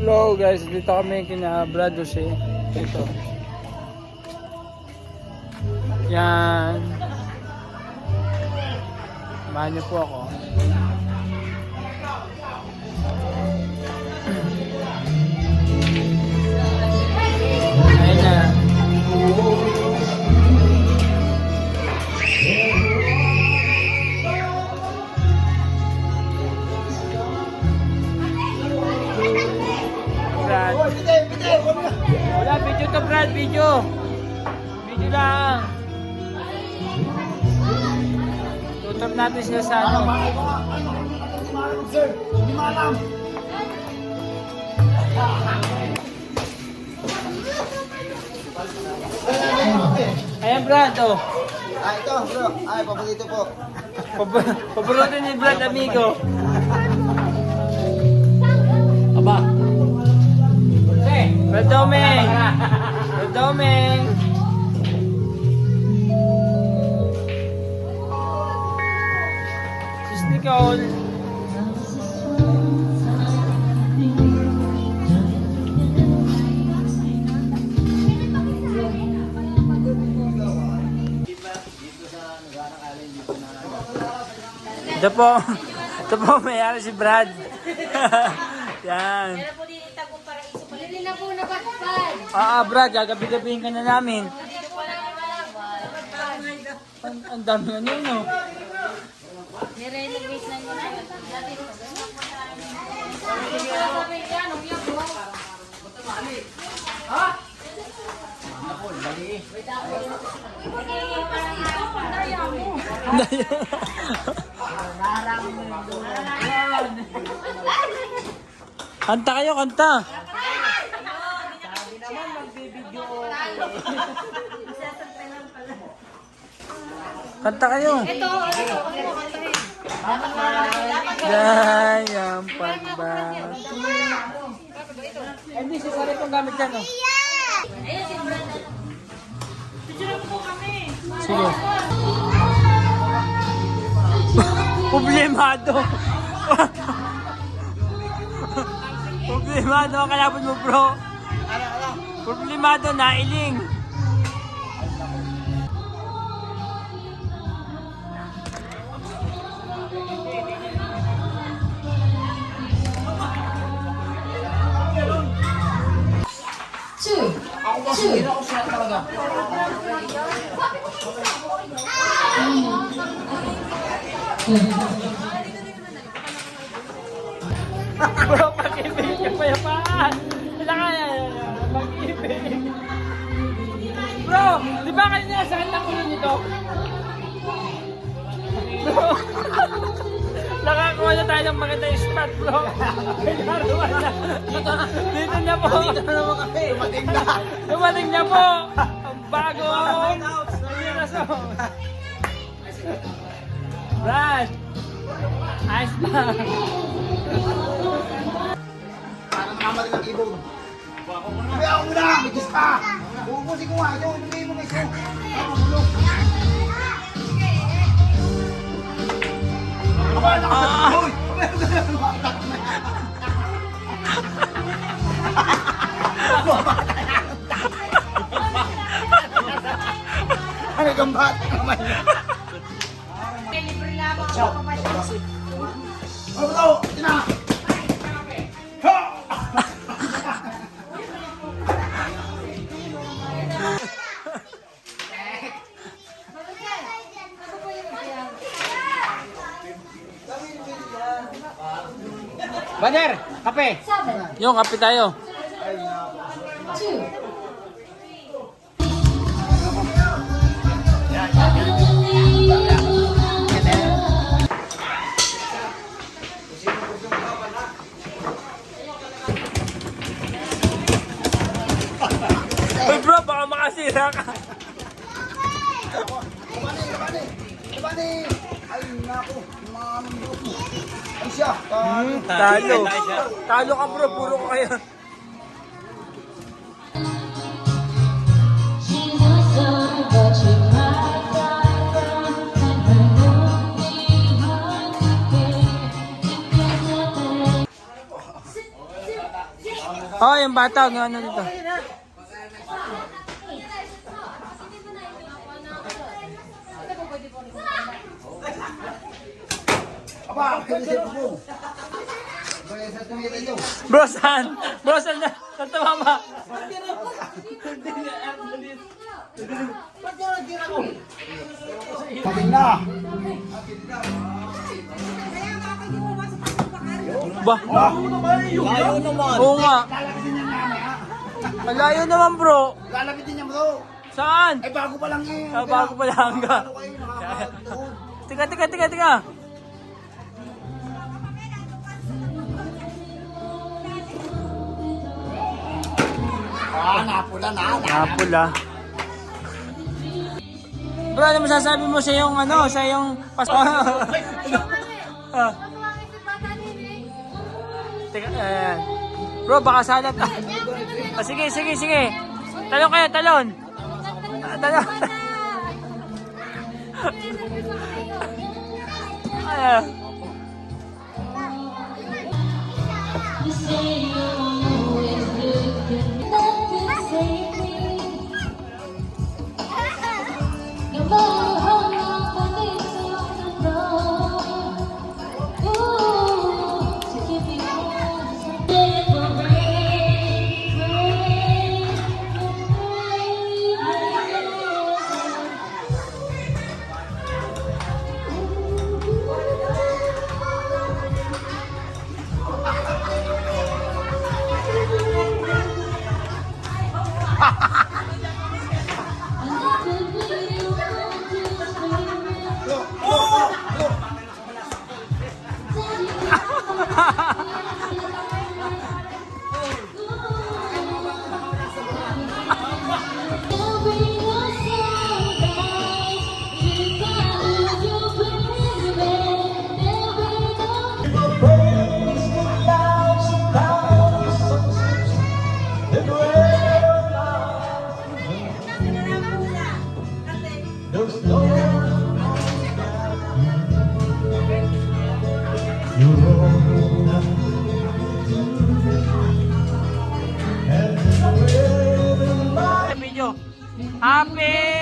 Hello guys, dito kami kina Brad Jose. Ito. Yan. Samahan niyo po ako. Ayun na. Brad. Wala, video to Brad, video. Video lang. Tutok natin sila sa ano. Sir, hindi maalam. Ayan Brad, oh. Ito bro. Paborito po. Paborito ni Brad, amigo. Aba. Brad Domeng. Brad Domeng. Sis Nicole. Ito po, mayari si Brad. Yan. Meron po din itagong paraiso. Hindi na po nabatbad. Brad, gagabi-gabihin ka na namin. Hindi po na nabatbad. Ang dami ano yun, no? Nirenovate na nyo na yun. Dati po sabi yan, umiyak mo. Ha? Kanta kayo, kanta. Kanta kayo. Ito. Dayang pagbato. Hindi, si Sarah itong gamit yan, no? Ayun si Brad. Picture po kami. Sige. Problemado. Problemado ang kalapot mo, bro. Problemado, nailing. Bro, pag-ibig ka payapaan. Kailangan pag-ibig. Bro, di ba kanina saan lang ulo nito? Bro, nakakuha na tayo ng maganda yung spot, bro. Kailangan na. Dito na po. Dito na naman kami. Dumating na. Dumating na po. Ang bago. Brad, ayos ba? Parang kamali ng ibon. Kaya ako na. May gis pa. Uubusin ko nga. Ito, bigay mo na ito. Bulog. Uy! Ano kang bata naman? Libre na ako papasin. Ano ba ito? Tina! Bader, kape. Yung kape tayo. Uy bro, baka makasira ka. Kabani! Ay, naku. Mga mundo mo. Ay siya. Talo. Talo ka bro, puro ka kaya. Oh, yung bata, ano dito. Aba, kasi po. Balik sa tumira nyo. Bro, saan? Bro, saan na? Saan tumama? Pagin na. Ba? Layo naman. Oo nga. Lalapitin niya mamaya. Malayo naman bro. Lalapitin niya bro. Saan? Ay bago pa lang eh. Ah, bago pa lang ka. Ano kayo nakakatuon? Tika. Napula na. Napula. Bro, ano masasabi mo sa yung ano, sa yung pas... Ah. Teka, bro, baka salat. Ah, sige. Talon kayo, talon. Talon. Ah. Video. Happy